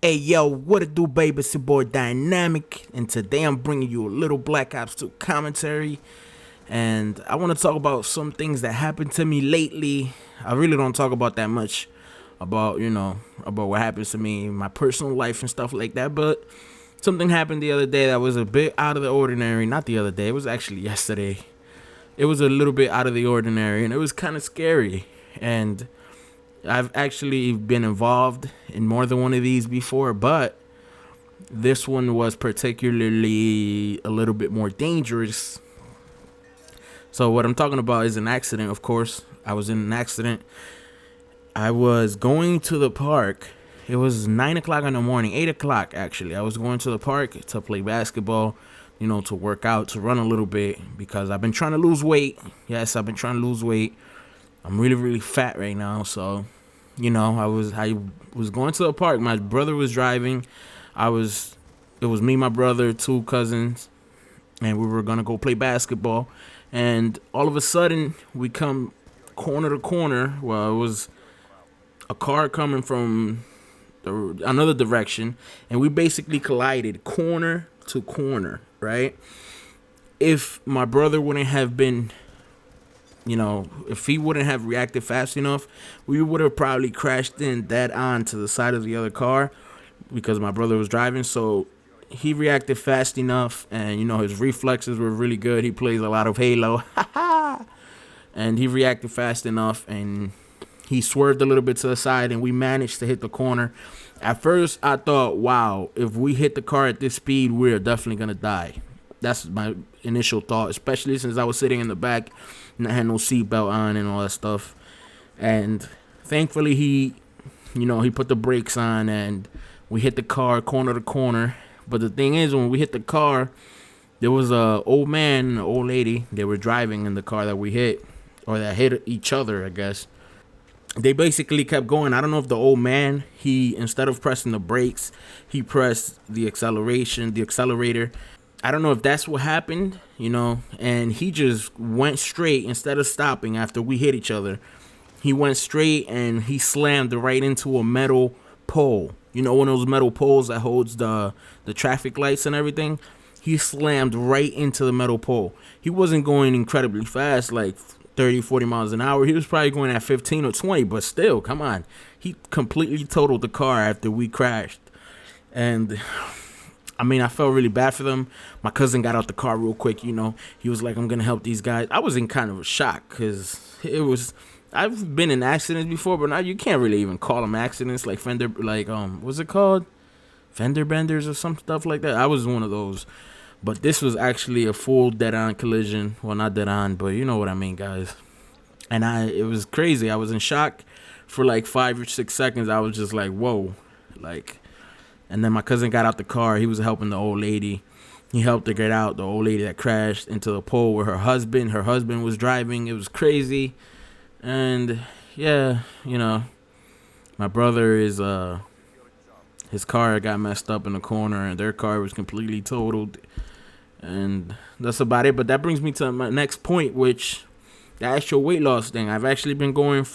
Hey yo, what it do, baby? It's your boy Dynamic, and today I'm bringing you a little Black Ops 2 commentary. And I want to talk about some things that happened to me lately. I really don't talk about that much about, about what happens to me, my personal life and stuff like that. But something happened the other day that was a bit out of the ordinary. Not the other day, it was actually yesterday. It was a little bit out of the ordinary, and it was kind of scary. And I've actually been involved in more than one of these before, but this one was particularly a little bit more dangerous. So what I'm talking about is an accident, of course. I was in an accident. I was going to the park. It was 9 o'clock in the morning, 8 o'clock actually. I was going to the park to play basketball, to work out, to run a little bit, because I've been trying to lose weight. Yes, I've been trying to lose weight. I'm really, really fat right now, so I was going to the park. My brother was driving. It was me, my brother, two cousins, and we were gonna go play basketball. And all of a sudden, we come corner to corner. Well, it was a car coming from another direction, and we basically collided corner to corner, right? If my brother wouldn't have been if he wouldn't have reacted fast enough, we would have probably crashed in dead on to the side of the other car, because my brother was driving. So he reacted fast enough, and his reflexes were really good. He plays a lot of Halo. And he reacted fast enough, and he swerved a little bit to the side, and we managed to hit the corner. At first, I thought, wow, if we hit the car at this speed, we're definitely gonna die. That's my initial thought, especially since I was sitting in the back and I had no seatbelt on and all that stuff. And thankfully, he put the brakes on, and we hit the car corner to corner. But the thing is, when we hit the car, there was a old man and an old lady. They were driving in the car that we hit, or that hit each other, I guess. They basically kept going. I don't know if the old man, instead of pressing the brakes, he pressed the accelerator. I don't know if that's what happened, and he just went straight instead of stopping after we hit each other. He went straight and he slammed right into a metal pole. One of those metal poles that holds the traffic lights and everything. He slammed right into the metal pole. He wasn't going incredibly fast, like 30, 40 miles an hour. He was probably going at 15 or 20, but still, come on. He completely totaled the car after we crashed. And I felt really bad for them. My cousin got out the car real quick, He was like, I'm going to help these guys. I was in kind of a shock, because I've been in accidents before, but now you can't really even call them accidents, like what's it called? Fender benders or some stuff like that. I was one of those. But this was actually a full dead-on collision. Well, not dead-on, but you know what I mean, guys. And it was crazy. I was in shock for like 5 or 6 seconds. I was just like, whoa, and then my cousin got out the car. He was helping the old lady. He helped her get out, the old lady that crashed into the pole where her husband was driving. It was crazy. And yeah, my brother his car got messed up in the corner, and their car was completely totaled. And that's about it. But that brings me to my next point, which the actual weight loss thing. I've been going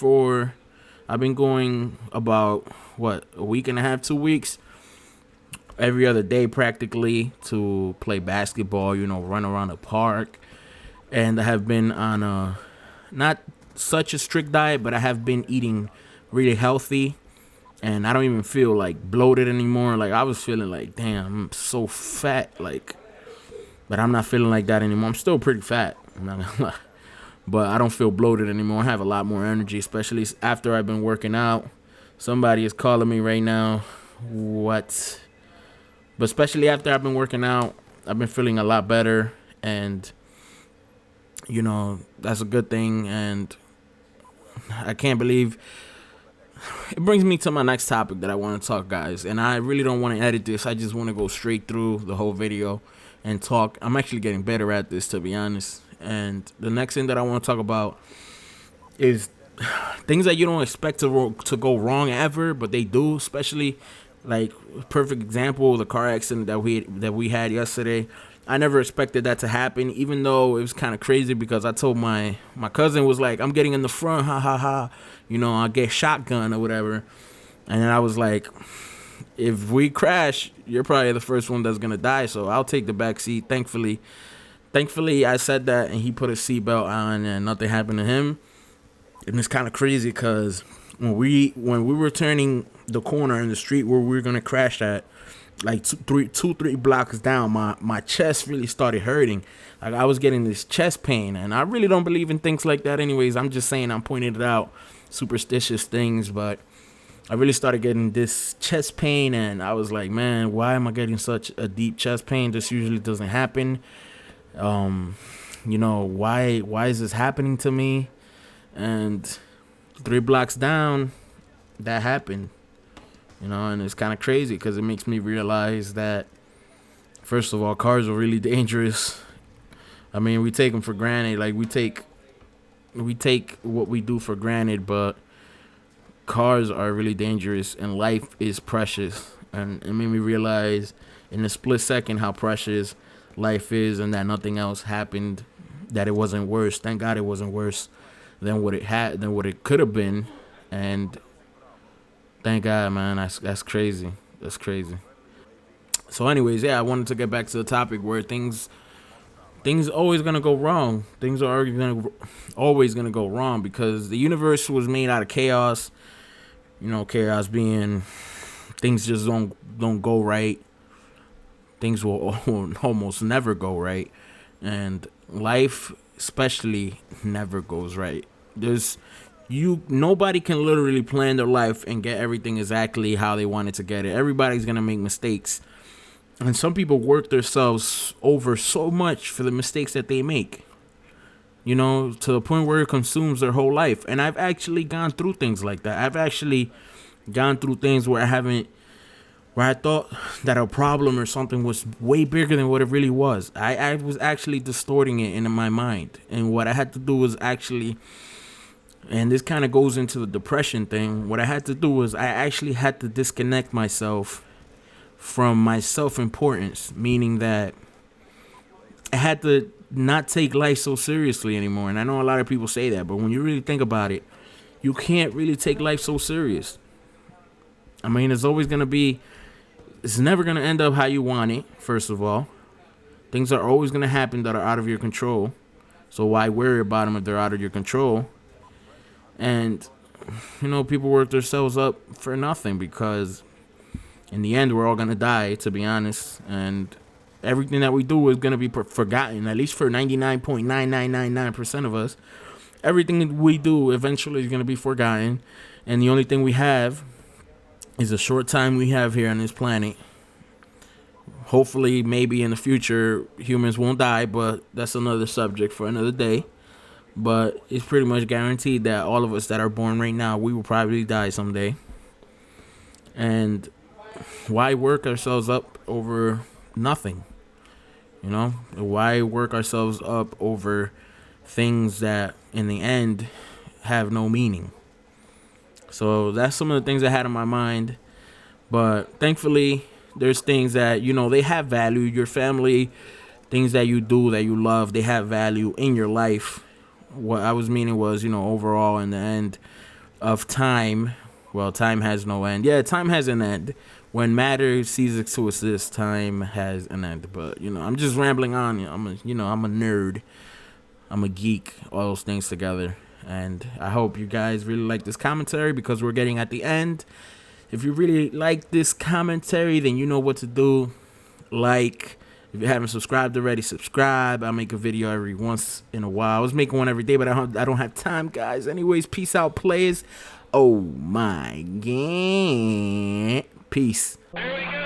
about, a week and a half, 2 weeks, every other day practically, to play basketball, run around the park. And I have been on not such a strict diet, but I have been eating really healthy. And I don't even feel like bloated anymore. Like, I was feeling like, damn, I'm so fat. But I'm not feeling like that anymore. I'm still pretty fat, I'm not gonna lie. But I don't feel bloated anymore. I have a lot more energy, especially after I've been working out. Somebody is calling me right now. What? But especially after I've been working out, I've been feeling a lot better. And, that's a good thing. And I can't believe it brings me to my next topic that I want to talk, guys. And I really don't want to edit this. I just want to go straight through the whole video and talk. I'm actually getting better at this, to be honest. And the next thing that I want to talk about is things that you don't expect to go wrong ever, but they do. Especially, like, perfect example, the car accident that we had yesterday. I never expected that to happen, even though it was kind of crazy, because I told my cousin was like, I'm getting in the front, ha ha ha, I'll get shotgun or whatever. And then I was like, if we crash, you're probably the first one that's gonna die. So I'll take the back seat. Thankfully, I said that, and he put a seatbelt on, and nothing happened to him. And it's kind of crazy because when we were turning the corner in the street where we were gonna crash at, like two, 3 blocks down, my chest really started hurting. Like I was getting this chest pain, and I really don't believe in things like that. Anyways, I'm just saying, I'm pointing it out, superstitious things, but I really started getting this chest pain, and I was like, man, why am I getting such a deep chest pain? This usually doesn't happen. Why is this happening to me? And 3 blocks down, that happened. And it's kind of crazy because it makes me realize that, first of all, cars are really dangerous. I mean, we take them for granted. Like we take what we do for granted, but cars are really dangerous, and life is precious. And it made me realize in a split second how precious life is, and that nothing else happened, that it wasn't worse. Thank God it wasn't worse than what it could have been. And thank God, man. That's crazy. That's crazy. So anyways, yeah, I wanted to get back to the topic where things always gonna go wrong. Things are always gonna go wrong because the universe was made out of chaos. Chaos being things just don't go right. Things will almost never go right, and life especially never goes right. Nobody can literally plan their life and get everything exactly how they wanted to get it. Everybody's gonna make mistakes, and some people work themselves over so much for the mistakes that they make, to the point where it consumes their whole life. And I've actually gone through things like that. I've actually gone through things where I thought that a problem or something was way bigger than what it really was. I was actually distorting it in my mind, and what I had to do was actually, and this kind of goes into the depression thing, what I had to do was I actually had to disconnect myself from my self-importance, meaning that I had to not take life so seriously anymore. And I know a lot of people say that, but when you really think about it, you can't really take life so serious. I mean, it's never going to end up how you want it, first of all. Things are always going to happen that are out of your control. So why worry about them if they're out of your control? And, people work themselves up for nothing, because in the end, we're all going to die, to be honest. And everything that we do is going to be forgotten, at least for 99.9999% of us. Everything we do eventually is going to be forgotten. And the only thing we have is a short time we have here on this planet. Hopefully, maybe in the future, humans won't die, but that's another subject for another day. But it's pretty much guaranteed that all of us that are born right now, we will probably die someday. And why work ourselves up over nothing? Why work ourselves up over things that in the end have no meaning? So that's some of the things I had in my mind. But thankfully, there's things that, they have value. Your family, things that you do that you love, they have value in your life. What I was meaning was, overall, in the end of time, well, time has no end. Yeah, time has an end. When matter ceases to exist, time has an end. But, I'm just rambling on. I'm a nerd. I'm a geek, all those things together. And I hope you guys really like this commentary, because we're getting at the end. If you really like this commentary, then you know what to do. If you haven't subscribed already, subscribe. I make a video every once in a while. I was making one every day, but I don't have time, guys. Anyways, peace out, players. Oh my God. Peace. Here we go.